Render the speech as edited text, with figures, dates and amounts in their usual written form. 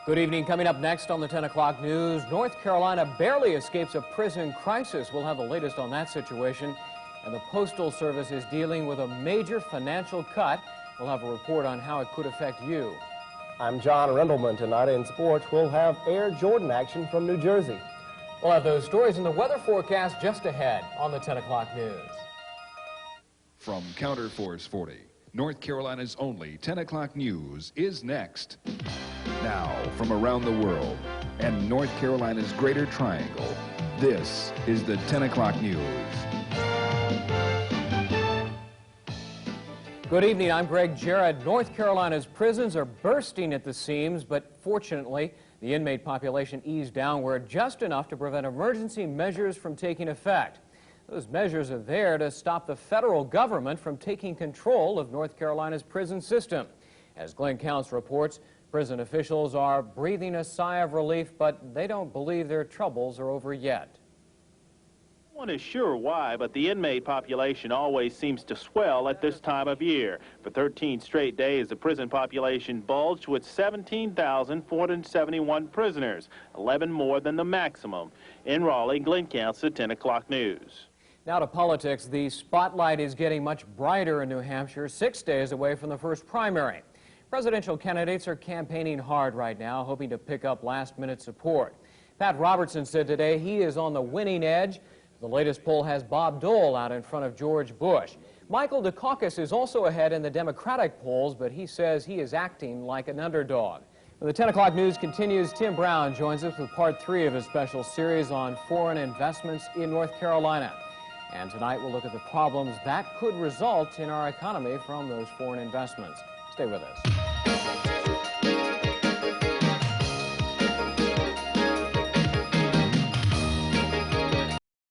Good evening. Coming up next on the 10 o'clock news, North Carolina barely escapes a prison crisis. We'll have the latest on that situation. And the Postal Service is dealing with a major financial cut. We'll have a report on how it could affect you. I'm John Rendleman. Tonight in sports, we'll have Air Jordan action from New Jersey. We'll have those stories in the weather forecast just ahead on the 10 o'clock news. From Counterforce 40, North Carolina's only 10 o'clock news is next. Now, from around the world and North Carolina's Greater Triangle, this is the 10 o'clock news. Good evening. I'm Jarrett. North Carolina's prisons are bursting at the seams, but fortunately, the inmate population eased downward just enough to prevent emergency measures from taking effect. Those measures are there to stop the federal government from taking control of North Carolina's prison system. As Glenn Counts reports, prison officials are breathing a sigh of relief, but they don't believe their troubles are over yet. No one is sure why, but the inmate population always seems to swell at this time of year. For 13 straight days, the prison population bulged with 17,471 prisoners, 11 more than the maximum. In Raleigh, Glenn Counts, the 10 o'clock news. Now to politics. The spotlight is getting much brighter in New Hampshire, 6 days away from the first primary. Presidential candidates are campaigning hard right now, hoping to pick up last-minute support. Pat Robertson said today he is on the winning edge. The latest poll has Bob Dole out in front of George Bush. Michael Dukakis is also ahead in the Democratic polls, but he says he is acting like an underdog. When the 10 o'clock news continues, Tim Brown joins us with part 3 of his special series on foreign investments in North Carolina. And tonight we'll look at the problems that could result in our economy from those foreign investments. Stay with us.